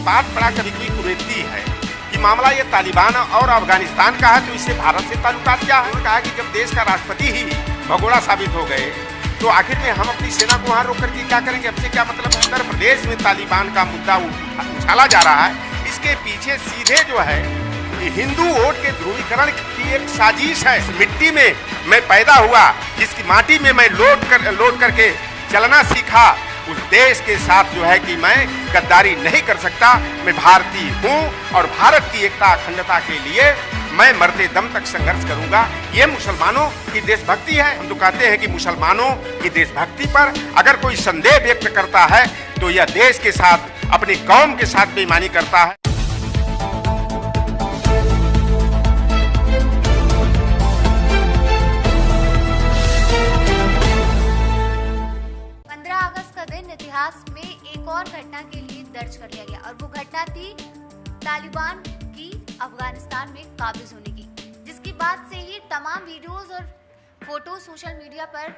बात बड़ा कभी कभी कुरेदती है कि मामला ये तालिबान और अफगानिस्तान का है तो इससे भारत से ताल्लुकात क्या है। उन्होंने कहा कि जब देश का राष्ट्रपति ही भगोड़ा साबित हो गए तो आखिर में हम अपनी सेना को वहाँ रोक करके क्या करेंगे, हमसे क्या मतलब। उत्तर प्रदेश में तालिबान का मुद्दा उछाला जा रहा है, इसके पीछे सीधे जो है हिंदू वोट के ध्रुवीकरण की एक साजिश है। इस मिट्टी में मैं पैदा हुआ, जिसकी माटी में मैं लौट करके चलना सीखा, उस देश के साथ जो है कि मैं गद्दारी नहीं कर सकता। मैं भारतीय हूँ और भारत की एकता अखंडता के लिए मैं मरते दम तक संघर्ष करूंगा। ये मुसलमानों की देशभक्ति है। हम तो कहते हैं कि मुसलमानों की देशभक्ति पर अगर कोई संदेह व्यक्त करता है तो यह देश के साथ, अपनी कौम के साथ बेईमानी करता है। 15 अगस्त का दिन इतिहास में एक और घटना के लिए दर्ज कर लिया गया और वो घटना थी तालिबान की अफगानिस्तान में काबिज होने की, जिसके बाद से ही तमाम वीडियोस और फोटो सोशल मीडिया पर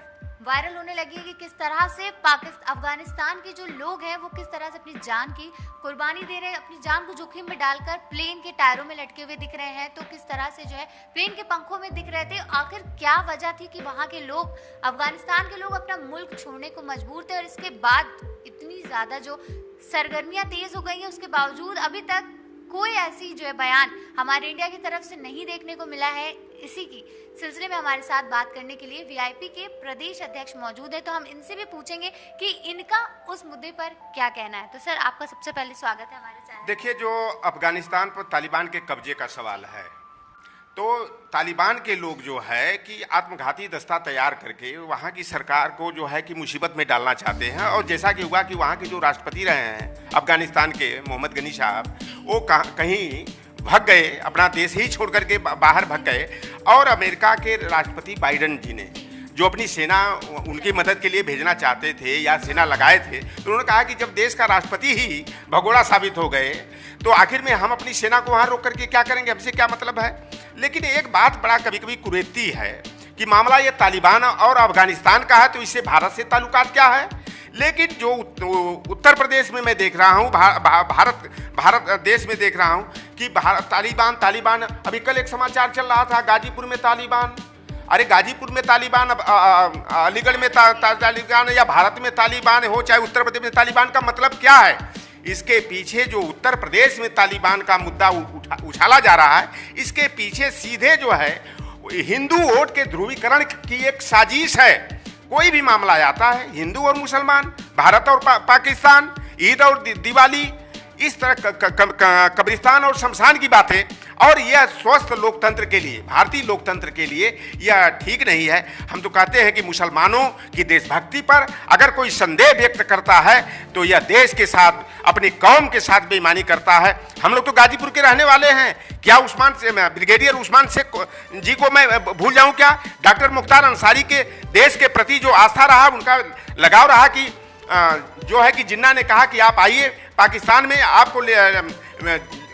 वायरल होने लगी कि किस तरह से अफगानिस्तान के जो लोग हैं वो किस तरह से अपनी जान की कुर्बानी दे रहे हैं, अपनी जान को जोखिम में डालकर प्लेन के टायरों में लटके हुए दिख रहे हैं, तो किस तरह से जो है प्लेन के पंखों में दिख रहे थे। आखिर क्या वजह थी कि वहाँ के लोग, अफगानिस्तान के लोग अपना मुल्क छोड़ने को मजबूर थे और इसके बाद इतनी ज़्यादा जो सरगर्मियाँ तेज़ हो गई हैं उसके बावजूद अभी तक कोई ऐसी जो है बयान हमारे इंडिया की तरफ से नहीं देखने को मिला है। इसी की सिलसिले में हमारे साथ बात करने के लिए वीआईपी के प्रदेश अध्यक्ष मौजूद है, तो हम इनसे भी पूछेंगे कि इनका उस मुद्दे पर क्या कहना है। तो सर, आपका सबसे पहले स्वागत है हमारे चैनल। देखिए, जो अफगानिस्तान पर तालिबान के कब्जे का सवाल है, तो तालिबान के लोग जो है कि आत्मघाती दस्ता तैयार करके वहाँ की सरकार को जो है कि मुसीबत में डालना चाहते हैं। और जैसा कि हुआ कि वहाँ के जो राष्ट्रपति रहे हैं अफगानिस्तान के, मोहम्मद गनी साहब, वो कहीं भाग गए, अपना देश ही छोड़ करके बाहर भाग गए। और अमेरिका के राष्ट्रपति बाइडेन जी ने जो अपनी सेना उनकी मदद के लिए भेजना चाहते थे या सेना लगाए थे, तो उन्होंने कहा कि जब देश का राष्ट्रपति ही भगोड़ा साबित हो गए तो आखिर में हम अपनी सेना को वहाँ रोक करके क्या करेंगे, हमसे क्या मतलब है। लेकिन एक बात बड़ा कभी कभी कुरेदती है कि मामला ये तालिबान और अफगानिस्तान का है तो इससे भारत से ताल्लुकात क्या है। लेकिन जो उत्तर प्रदेश में मैं देख रहा हूँ, भारत देश में देख रहा हूँ कि तालिबान अभी कल एक समाचार चल रहा था, गाजीपुर में तालिबान। अरे गाजीपुर में तालिबान, अलीगढ़ में तालिबान, या भारत में तालिबान हो चाहे उत्तर प्रदेश में तालिबान, का मतलब क्या है। इसके पीछे जो उत्तर प्रदेश में तालिबान का मुद्दा उछाला जा रहा है, इसके पीछे सीधे जो है हिंदू वोट के ध्रुवीकरण की एक साजिश है। कोई भी मामला आता है, हिंदू और मुसलमान, भारत और पाकिस्तान, ईद और दिवाली, इस तरह कब्रिस्तान और शमशान की बातें, और यह स्वस्थ लोकतंत्र के लिए, भारतीय लोकतंत्र के लिए यह ठीक नहीं है। हम तो कहते हैं कि मुसलमानों की देशभक्ति पर अगर कोई संदेह व्यक्त करता है तो यह देश के साथ, अपनी कौम के साथ बेईमानी करता है। हम लोग तो गाजीपुर के रहने वाले हैं, क्या ब्रिगेडियर उस्मान शेख जी को मैं भूल जाऊं क्या। डॉक्टर मुख्तार अंसारी के देश के प्रति जो आस्था रहा, उनका लगाव रहा कि जो है कि जिन्ना ने कहा कि आप आइए पाकिस्तान में, आपको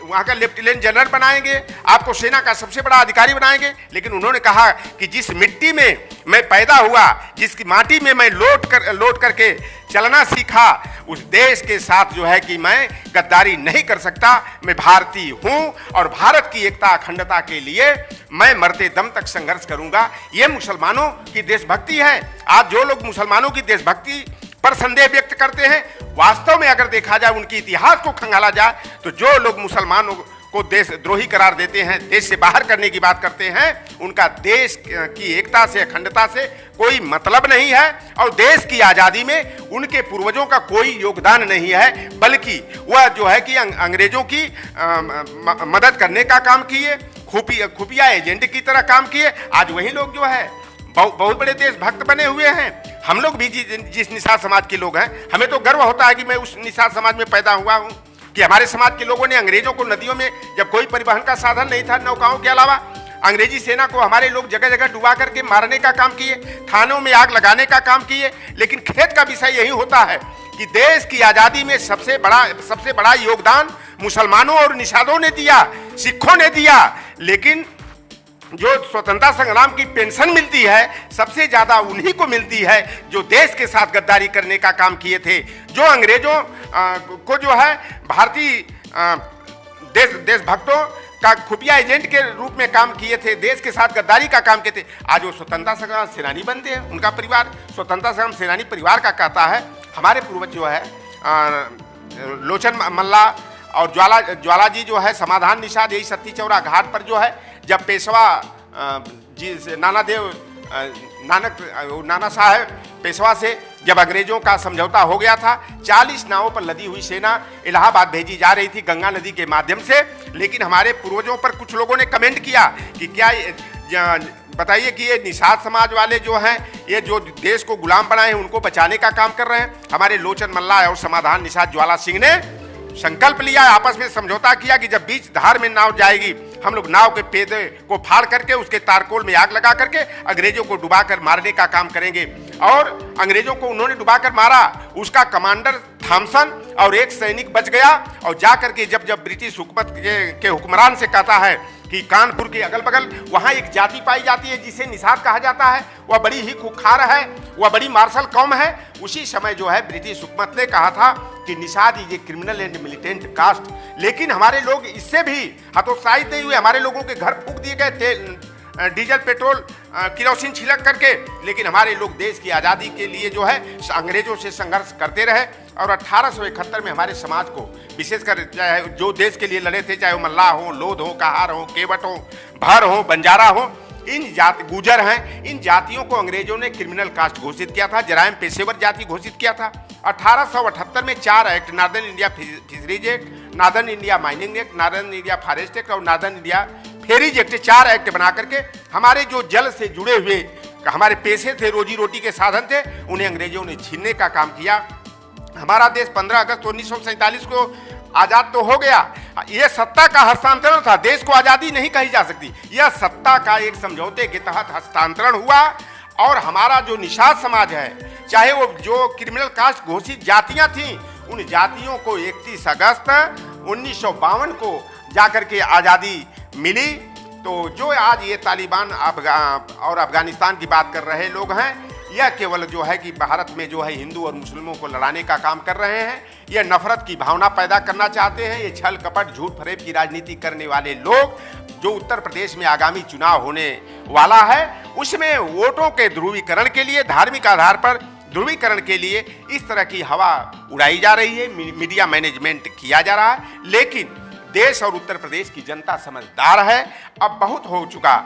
वहाँ का लेफ्टिनेंट जनरल बनाएंगे, आपको सेना का सबसे बड़ा अधिकारी बनाएंगे। लेकिन उन्होंने कहा कि जिस मिट्टी में मैं पैदा हुआ, जिसकी माटी में मैं लौट करके चलना सीखा, उस देश के साथ जो है कि मैं गद्दारी नहीं कर सकता। मैं भारतीय हूँ और भारत की एकता अखंडता के लिए मैं मरते दम तक संघर्ष करूंगा। ये मुसलमानों की देशभक्ति है। आज जो लोग मुसलमानों की देशभक्ति पर संदेह व्यक्त करते हैं, वास्तव में अगर देखा जाए, उनके इतिहास को खंगाला जाए, तो जो लोग मुसलमानों को देशद्रोही करार देते हैं, देश से बाहर करने की बात करते हैं, उनका देश की एकता से, अखंडता से कोई मतलब नहीं है और देश की आज़ादी में उनके पूर्वजों का कोई योगदान नहीं है, बल्कि वह जो है कि अंग्रेजों की मदद करने का काम किए, खुफिया एजेंट की तरह काम किए। आज वही लोग जो है बहुत बड़े देशभक्त बने हुए हैं। हम लोग भी जिस निषाद समाज के लोग हैं, हमें तो गर्व होता है कि मैं उस निषाद समाज में पैदा हुआ हूँ कि हमारे समाज के लोगों ने अंग्रेजों को नदियों में, जब कोई परिवहन का साधन नहीं था नौकाओं के अलावा, अंग्रेजी सेना को हमारे लोग जगह जगह डुबा करके मारने का काम किए, थानों में आग लगाने का काम किए। लेकिन खेत का विषय यही होता है कि देश की आज़ादी में सबसे बड़ा योगदान मुसलमानों और निषादों ने दिया, सिखों ने दिया। लेकिन जो स्वतंत्रता संग्राम की पेंशन मिलती है सबसे ज्यादा उन्हीं को मिलती है जो देश के साथ गद्दारी करने का काम किए थे, जो अंग्रेजों को जो है भारतीय देशभक्तों का खुफिया एजेंट के रूप में काम किए थे, देश के साथ गद्दारी का काम किए थे। आज वो स्वतंत्रता संग्राम सेनानी बनते हैं, उनका परिवार स्वतंत्रता संग्राम सेनानी परिवार का कहता है हमारे पूर्वज जो है लोचन मल्ला और ज्वाला जी जो है समाधान निषाद यही सत्ती चौरा घाट पर जो है जब पेशवा जी नाना साहब पेशवा से जब अंग्रेजों का समझौता हो गया था, 40 नावों पर लदी हुई सेना इलाहाबाद भेजी जा रही थी गंगा नदी के माध्यम से। लेकिन हमारे पूर्वजों पर कुछ लोगों ने कमेंट किया कि क्या बताइए कि ये निषाद समाज वाले जो हैं ये जो देश को गुलाम बनाए हैं उनको बचाने का काम कर रहे हैं। हमारे लोचन मल्ला और समाधान निषाद ज्वाला सिंह ने संकल्प लिया, आपस में समझौता किया कि जब बीच धार में नाव जाएगी हम लोग नाव के पेदे को फाड़ करके उसके तारकोल में आग लगा करके अंग्रेजों को डुबाकर मारने का काम करेंगे। और अंग्रेजों को उन्होंने डुबाकर मारा, उसका कमांडर थॉमसन और एक सैनिक बच गया। और जाकर के जब ब्रिटिश हुकूमत के हुक्मरान से कहता है कि कानपुर के अगल बगल वहाँ एक जाति पाई जाती है जिसे निषाद कहा जाता है, वह बड़ी ही खुखार है, वह बड़ी मार्शल कौम है। उसी समय जो है ब्रिटिश हुकूमत ने कहा था कि Nishad is a criminal and militant caste. लेकिन हमारे लोग इससे भी हतोत्साहित नहीं हुए, हमारे लोगों के घर फूंक दिए गए तेल डीजल पेट्रोल किरोसिन छिड़क करके। लेकिन हमारे लोग देश की आज़ादी के लिए जो है अंग्रेजों से संघर्ष करते रहे। और 1871 में हमारे समाज को विशेषकर चाहे जो देश के लिए लड़े थे, चाहे वो मल्लाह हो, लोध हो, कहार हो, केवट हो, भर हो, बंजारा हो, इन जाति गुजर हैं, इन जातियों को अंग्रेजों ने क्रिमिनल कास्ट घोषित किया था, जराइम पेशेवर जाति घोषित किया था। 1878 में 4 act, northern India fisheries act, northern India mining act, northern India forest act और northern India ferries act, 4 act बना करके हमारे जो जल से जुड़े हुए हमारे पेशे थे, रोजी रोटी के साधन थे, उन्हें अंग्रेजों ने छीनने का काम किया। हमारा देश 15 अगस्त 1947 को आजाद तो हो गया, यह सत्ता का हस्तांतरण था, देश को आजादी नहीं कही जा सकती, यह सत्ता का एक समझौते के तहत हस्तांतरण हुआ। और हमारा जो निषाद समाज है, चाहे वो जो क्रिमिनल कास्ट घोषित जातियां थीं, उन जातियों को 31 अगस्त 1952 को जाकर के आज़ादी मिली। तो जो आज ये तालिबान और अफगानिस्तान की बात कर रहे लोग हैं, यह केवल जो है कि भारत में जो है हिंदू और मुस्लिमों को लड़ाने का काम कर रहे हैं, यह नफरत की भावना पैदा करना चाहते हैं। ये छल कपट झूठ फरेब की राजनीति करने वाले लोग, जो उत्तर प्रदेश में आगामी चुनाव होने वाला है उसमें वोटों के ध्रुवीकरण के लिए, धार्मिक आधार पर ध्रुवीकरण के लिए इस तरह की हवा उड़ाई जा रही है, मीडिया मैनेजमेंट किया जा रहा है। लेकिन देश और उत्तर प्रदेश की जनता समझदार है, अब बहुत हो चुका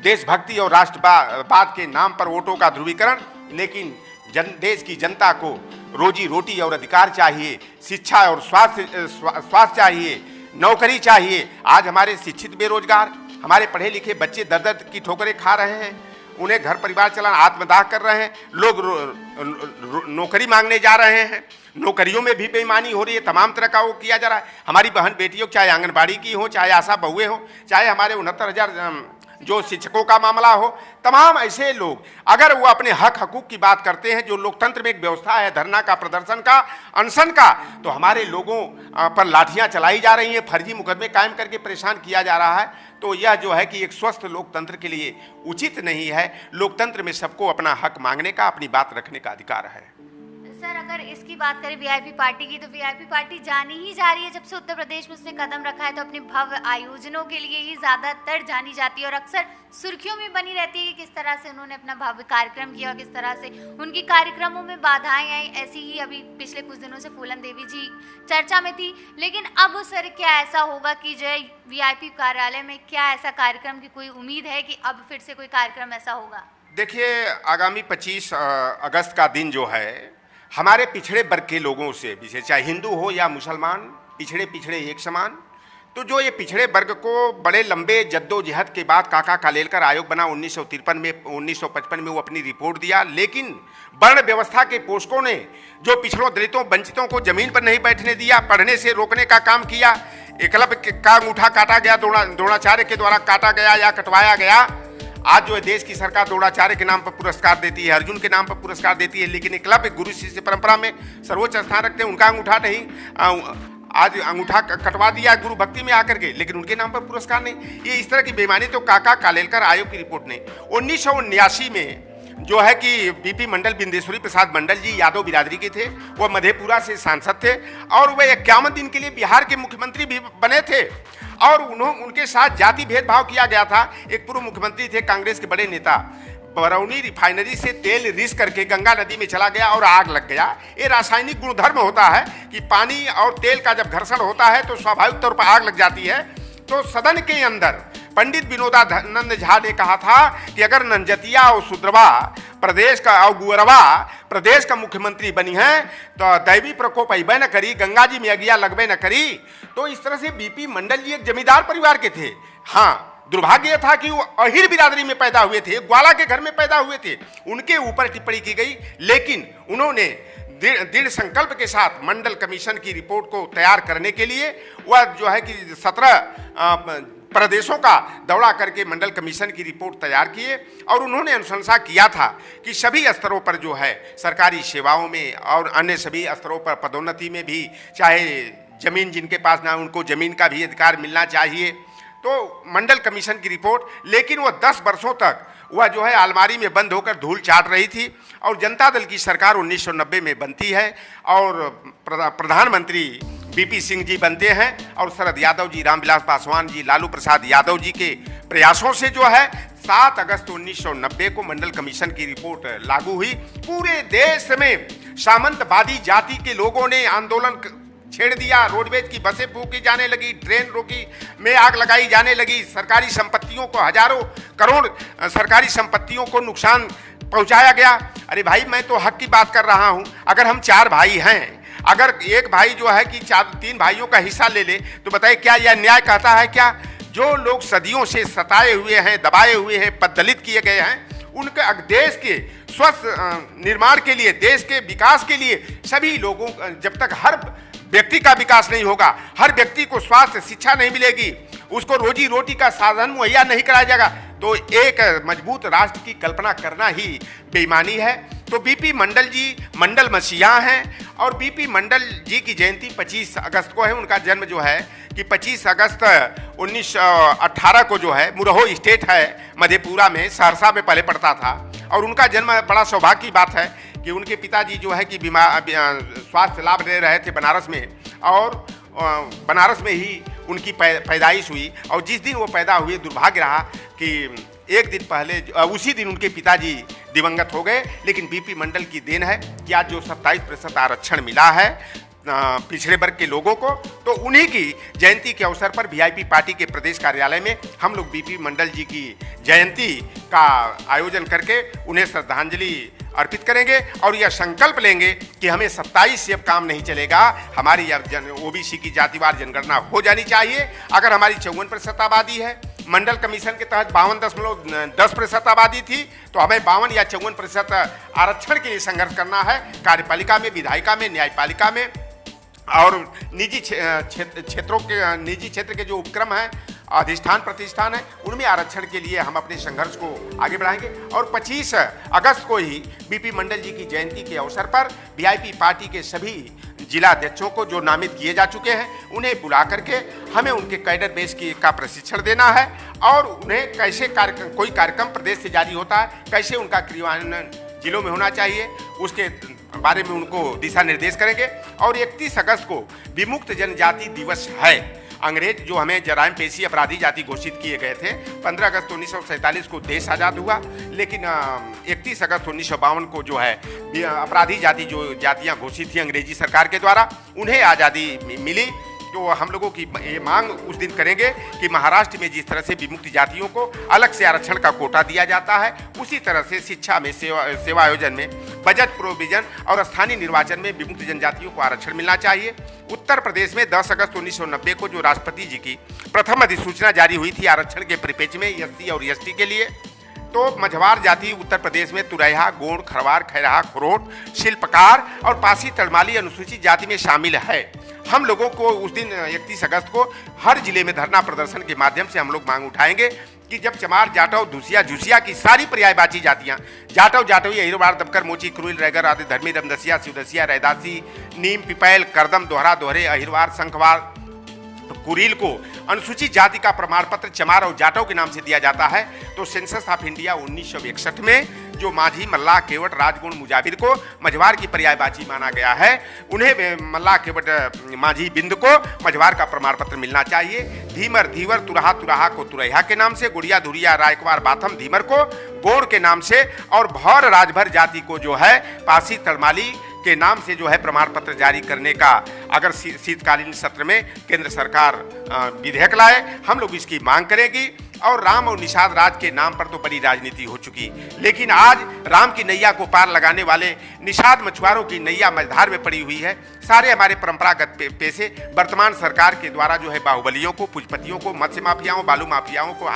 देशभक्ति और राष्ट्रवाद के नाम पर वोटों का ध्रुवीकरण। लेकिन देश की जनता को रोजी रोटी और अधिकार चाहिए, शिक्षा और स्वास्थ्य चाहिए, नौकरी चाहिए। आज हमारे शिक्षित बेरोजगार, हमारे पढ़े लिखे बच्चे दर दर की ठोकरें खा रहे हैं, उन्हें घर परिवार चलाना आत्मदाह कर रहे हैं, लोग नौकरी मांगने जा रहे हैं, नौकरियों में भी बेईमानी हो रही है, तमाम तरह का वो किया जा रहा है। हमारी बहन बेटियों, चाहे आंगनबाड़ी की हो, चाहे आशा बहुएं हो, चाहे हमारे 69,000 जो शिक्षकों का मामला हो, तमाम ऐसे लोग अगर वो अपने हक हकूक की बात करते हैं, जो लोकतंत्र में एक व्यवस्था है धरना का, प्रदर्शन का, अनशन का, तो हमारे लोगों पर लाठियां चलाई जा रही हैं, फर्जी मुकदमे कायम करके परेशान किया जा रहा है। तो यह जो है कि एक स्वस्थ लोकतंत्र के लिए उचित नहीं है। लोकतंत्र में सबको अपना हक मांगने का, अपनी बात रखने का अधिकार है। सर, अगर इसकी बात करें वीआईपी पार्टी की, तो वीआईपी पार्टी जानी ही जा रही है। जब से उत्तर प्रदेश में उसने कदम रखा है तो अपने भव्य आयोजनों के लिए ही ज़्यादातर जानी जाती है और अक्सर सुर्खियों में बनी रहती है कि किस तरह से उन्होंने अपना भव्य कार्यक्रम किया, किस तरह से उनके कार्यक्रमों में बाधाएं आई। ऐसी ही अभी पिछले कुछ दिनों से फूलन देवी जी चर्चा में थी। लेकिन अब सर क्या ऐसा होगा कि जो है वीआईपी कार्यालय में क्या ऐसा कार्यक्रम की कोई उम्मीद है कि अब फिर से कोई कार्यक्रम ऐसा होगा? देखिए, आगामी 25 अगस्त का दिन जो है हमारे पिछड़े वर्ग के लोगों से, विशेष चाहे हिंदू हो या मुसलमान, पिछड़े एक समान, तो जो ये पिछड़े वर्ग को बड़े लंबे जद्दोजहद के बाद काका कालेलकर आयोग बना 1953 में, 1955 में वो अपनी रिपोर्ट दिया। लेकिन वर्ण व्यवस्था के पोषकों ने जो पिछड़ों, दलितों, वंचितों को जमीन पर नहीं बैठने दिया, पढ़ने से रोकने का काम किया। एकलव्य का अंगूठा काटा गया, द्रोणाचार्य के द्वारा काटा गया या कटवाया गया। आज जो है देश की सरकार द्रोणाचार्य के नाम पर पुरस्कार देती है, अर्जुन के नाम पर पुरस्कार देती है, लेकिन एकलव्य गुरु शिष्य परंपरा में सर्वोच्च स्थान रखते हैं, उनका अंगूठा नहीं। आज अंगूठा कटवा दिया गुरु भक्ति में आकर के, लेकिन उनके नाम पर पुरस्कार नहीं। ये इस तरह की बेईमानी तो काका कालेलकर आयोग की रिपोर्ट ने 1979 में जो है कि बीपी मंडल, बिंदेश्वरी प्रसाद मंडल जी यादव बिरादरी के थे, वह मधेपुरा से सांसद थे और वह 51 दिन के लिए बिहार के मुख्यमंत्री भी बने थे और उनके साथ जाति भेदभाव किया गया था। एक पूर्व मुख्यमंत्री थे कांग्रेस के बड़े नेता, बरौनी रिफाइनरी से तेल रिस करके गंगा नदी में चला गया और आग लग गया। ये रासायनिक गुणधर्म होता है कि पानी और तेल का जब घर्षण होता है तो स्वाभाविक तौर पर आग लग जाती है। तो सदन के अंदर पंडित विनोदानंद झा ने कहा था कि अगर नंजतिया और सुद्रवा प्रदेश का और गुअरवा प्रदेश का मुख्यमंत्री बनी है तो दैवी प्रकोप अबे न करी, गंगा जी में अगिया लगबे न करी। तो इस तरह से बीपी मंडल जी एक जमींदार परिवार के थे। हाँ, दुर्भाग्य था कि वो अहिर बिरादरी में पैदा हुए थे, ग्वाला के घर में पैदा हुए थे। उनके ऊपर टिप्पणी की गई, लेकिन उन्होंने दृढ़ संकल्प के साथ मंडल कमीशन की रिपोर्ट को तैयार करने के लिए वह जो है कि 17 प्रदेशों का दौरा करके मंडल कमीशन की रिपोर्ट तैयार किए और उन्होंने अनुशंसा किया था कि सभी स्तरों पर जो है सरकारी सेवाओं में और अन्य सभी स्तरों पर पदोन्नति में भी, चाहे जमीन जिनके पास ना उनको जमीन का भी अधिकार मिलना चाहिए। तो मंडल कमीशन की रिपोर्ट, लेकिन वह 10 वर्षों तक वह जो है अलमारी में बंद होकर धूल चाट रही थी और जनता दल की सरकार 1990 में बनती है और प्रधानमंत्री बीपी सिंह जी बनते हैं और शरद यादव जी, रामविलास पासवान जी, लालू प्रसाद यादव जी के प्रयासों से जो है 7 अगस्त 1990 को मंडल कमीशन की रिपोर्ट लागू हुई। पूरे देश में सामंतवादी जाति के लोगों ने आंदोलन छेड़ दिया, रोडवेज की बसें फूकी जाने लगी, ट्रेन रोकी में आग लगाई जाने लगी, सरकारी संपत्तियों को हजारों करोड़ सरकारी संपत्तियों को नुकसान पहुंचाया गया। अरे भाई, मैं तो हक की बात कर रहा हूं। अगर हम 4 भाई हैं, अगर एक भाई जो है कि 3 भाइयों का हिस्सा ले ले तो बताइए क्या यह न्याय कहता है? क्या जो लोग सदियों से सताए हुए हैं, दबाए हुए हैं, पददलित किए गए हैं, उनके देश के स्वस्थ निर्माण के लिए, देश के विकास के लिए सभी लोगों, जब तक हर व्यक्ति का विकास नहीं होगा, हर व्यक्ति को स्वास्थ्य शिक्षा नहीं मिलेगी, उसको रोजी रोटी का साधन मुहैया नहीं कराया जाएगा, तो एक मजबूत राष्ट्र की कल्पना करना ही बेईमानी है। तो बीपी मंडल जी मंडल मसीहा हैं और बीपी मंडल जी की जयंती 25 अगस्त को है। उनका जन्म जो है कि 25 अगस्त 1918 को जो है, मुरहो स्टेट है मधेपुरा में, सहरसा में पहले पड़ता था और उनका जन्म बड़ा सौभाग्य की बात है कि उनके पिताजी जो है कि स्वास्थ्य लाभ ले रहे थे बनारस में और बनारस में ही उनकी पैदाइश हुई और जिस दिन वो पैदा हुए दुर्भाग्य रहा कि एक दिन पहले उसी दिन उनके पिताजी दिवंगत हो गए। लेकिन बीपी मंडल की देन है कि आज जो 27% आरक्षण मिला है पिछड़े वर्ग के लोगों को, तो उन्हीं की जयंती के अवसर पर वीआईपी पार्टी के प्रदेश कार्यालय में हम लोग बीपी मंडल जी की जयंती का आयोजन करके उन्हें श्रद्धांजलि अर्पित करेंगे और यह संकल्प लेंगे कि हमें 27 से अब काम नहीं चलेगा, हमारी ओबीसी की जातिवार जनगणना हो जानी चाहिए। अगर हमारी 54% आबादी है, मंडल कमीशन के तहत 52.10% आबादी थी, तो हमें 52 या 54% आरक्षण के लिए संघर्ष करना है। कार्यपालिका में, विधायिका में, न्यायपालिका में और निजी क्षेत्रों के, निजी क्षेत्र के जो उपक्रम हैं, अधिष्ठान प्रतिष्ठान है, उनमें आरक्षण के लिए हम अपने संघर्ष को आगे बढ़ाएंगे। और 25 अगस्त को ही बीपी मंडल जी की जयंती के अवसर पर वीआईपी पार्टी के सभी जिला अध्यक्षों को जो नामित किए जा चुके हैं उन्हें बुला करके हमें उनके कैडर बेस का प्रशिक्षण देना है और उन्हें कैसे कोई कार्यक्रम प्रदेश से जारी होता है, कैसे उनका क्रियान्वयन जिलों में होना चाहिए, उसके बारे में उनको दिशा निर्देश करेंगे। और 31 अगस्त को विमुक्त जनजाति दिवस है। अंग्रेज जो हमें जराइम पेशी अपराधी जाति घोषित किए गए थे, 15 अगस्त 1947 को देश आज़ाद हुआ, लेकिन 31 अगस्त 1952 को जो है अपराधी जाति जो जातियां घोषित थी अंग्रेजी सरकार के द्वारा, उन्हें आज़ादी मिली। तो हम लोगों की ये मांग उस दिन करेंगे कि महाराष्ट्र में जिस तरह से विमुक्त जातियों को अलग से आरक्षण का कोटा दिया जाता है, उसी तरह से शिक्षा में, सेवा आयोजन में, बजट प्रोविजन और स्थानीय निर्वाचन में विमुक्त जनजातियों को आरक्षण मिलना चाहिए। उत्तर प्रदेश में 10 अगस्त 1990 को जो राष्ट्रपति जी की प्रथम अधिसूचना जारी हुई थी आरक्षण के परिपेक्ष में एससी और एसटी के लिए, तो मझवार जाति उत्तर प्रदेश में तुरैया, गोंड, खरवार, खैरहा, खरोट, शिल्पकार और पासी तड़माली अनुसूचित जाति में शामिल है। हम लोगों को उस दिन 31 अगस्त को हर जिले में धरना प्रदर्शन के माध्यम से हम लोग मांग उठाएंगे कि जब चमार, जाटव, धुसिया, झुसिया की सारी पर्यायवाची जातियां, जाटव, जाटवी, अहिरवाड़, दबकर, मोची, क्रुइल, रैगर आदि, धर्मी, रमदसिया, शिवदसिया, रैदासी, नीम, पिपैल, करदम, दोहरा, दोहरे, अहिरवाड़, शंखवाड़, कुरील को अनुसूचित जाति का प्रमाण पत्र चमार और जाटव के नाम से दिया जाता है, तो सेंसस ऑफ इंडिया 1961 में जो माझी, मल्लाह, केवट, राजगुण, मुजाबिर को मझवार की पर्यायवाची माना गया है, उन्हें मल्लाह, केवट, माझी, बिंद को मझवार का प्रमाण पत्र मिलना चाहिए। धीमर, धीवर, तुरहा, तुराहा को तुरैया के नाम से, गुड़िया, धुरिया, रायकवार, बाथम, धीमर को गोड़ के नाम से, और भौर, राजभर जाति को जो है पासी, तड़माली के नाम से जो है प्रमाण पत्र जारी करने का अगर शीतकालीन सत्र में केंद्र सरकार विधेयक लाए, हम लोग इसकी मांग करेंगी। और राम और निषाद राज के नाम पर तो बड़ी राजनीति हो चुकी, लेकिन आज राम की नैया को पार लगाने वाले निषाद मछुआरों की नैया मझधार में पड़ी हुई है। सारे हमारे परंपरागत पेशे वर्तमान सरकार के द्वारा जो है बाहुबलियों को, पूंजीपतियों को, मत्स्य माफियाओं, बालू माफियाओं को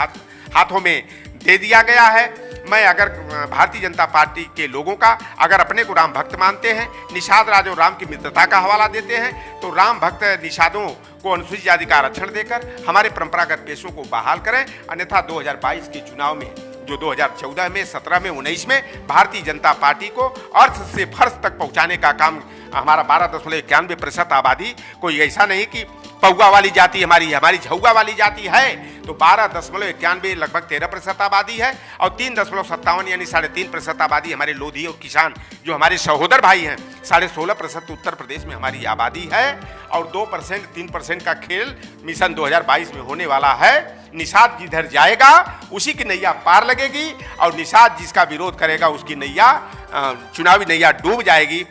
हाथों में दे दिया गया है। मैं अगर भारतीय जनता पार्टी के लोगों का अगर अपने को राम भक्त मानते हैं, निषाद राज और राम की मित्रता का हवाला देते हैं, तो राम भक्त निषादों को अनुसूचित जाति का आरक्षण देकर हमारे परंपरागत पेशों को बहाल करें। अन्यथा 2022 के चुनाव में, जो 2014 में, 17 में, 19 में भारतीय जनता पार्टी को अर्थ से फर्श तक पहुंचाने का काम हमारा 12.91% आबादी, कोई ऐसा नहीं कि पौआ वाली जाति हमारी झौगा वाली जाति है, तो 12.91 लगभग 13% आबादी है, और 3.57 यानी 3.5% आबादी हमारे लोधी और किसान जो हमारे सहोदर भाई हैं। 16.5% उत्तर प्रदेश में हमारी आबादी है, और 2% 3% का खेल मिशन 2022 में होने वाला है। निषाद जिधर जाएगा उसी की नैया पार लगेगी, और निषाद जिसका विरोध करेगा उसकी नैया, चुनावी नैया डूब जाएगी।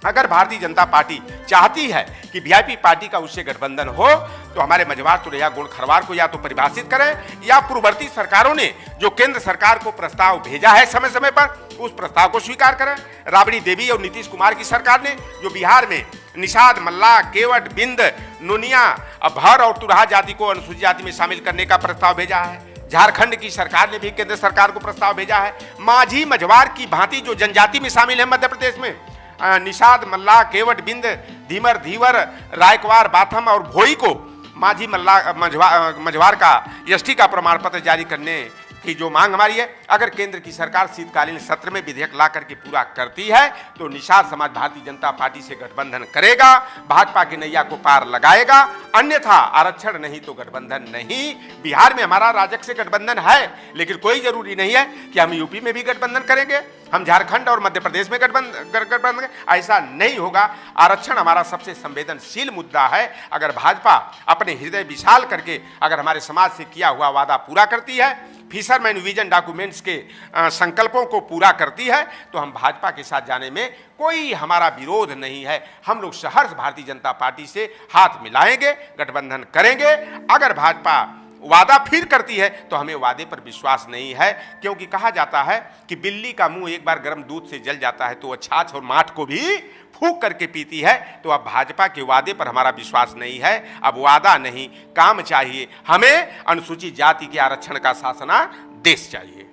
अगर भारतीय जनता पार्टी चाहती है कि वीआईपी पार्टी का उससे गठबंधन हो, तो हमारे मझवार, तुरैया, गोंड, खरवार को या तो परिभाषित करें, या पूर्ववर्ती सरकारों ने जो केंद्र सरकार को प्रस्ताव भेजा है समय समय पर, उस प्रस्ताव को स्वीकार करें। राबड़ी देवी और नीतीश कुमार की सरकार ने जो बिहार में निषाद, मल्लाह, केवट, बिंद, नोनिया, भर और तुरहा जाति को अनुसूचित जाति में शामिल करने का प्रस्ताव भेजा है। झारखंड की सरकार ने भी केंद्र सरकार को प्रस्ताव भेजा है। माझी, मझवार की भांति जो जनजाति में शामिल है मध्य प्रदेश में, निषाद, मल्लाह, केवट, बिंद, धीमर, धीवर, रायकवार, बाथम और भोई को माझी, मल्लाह, मझवार का एसटी का प्रमाण पत्र जारी करने की जो मांग हमारी है, अगर केंद्र की सरकार शीतकालीन सत्र में विधेयक ला करके पूरा करती है, तो निषाद समाज भारतीय जनता पार्टी से गठबंधन करेगा, भाजपा की नैया को पार लगाएगा। अन्यथा आरक्षण नहीं तो गठबंधन नहीं। बिहार में हमारा राजग से गठबंधन है, लेकिन कोई जरूरी नहीं है कि हम यूपी में भी गठबंधन करेंगे, हम झारखंड और मध्य प्रदेश में गठबंधन, ऐसा नहीं होगा। आरक्षण हमारा सबसे संवेदनशील मुद्दा है। अगर भाजपा अपने हृदय विशाल करके अगर हमारे समाज से किया हुआ वादा पूरा करती है, फिशरमैन विजन डॉक्यूमेंट्स के संकल्पों को पूरा करती है, तो हम भाजपा के साथ जाने में कोई हमारा विरोध नहीं है। हम लोग सहर्ष भारतीय जनता पार्टी से हाथ मिलाएंगे, गठबंधन करेंगे। अगर भाजपा वादा फिर करती है तो हमें वादे पर विश्वास नहीं है, क्योंकि कहा जाता है कि बिल्ली का मुंह एक बार गर्म दूध से जल जाता है तो वह छाछ और माठ को भी फूंक करके पीती है। तो अब भाजपा के वादे पर हमारा विश्वास नहीं है। अब वादा नहीं, काम चाहिए। हमें अनुसूचित जाति के आरक्षण का शासनादेश चाहिए।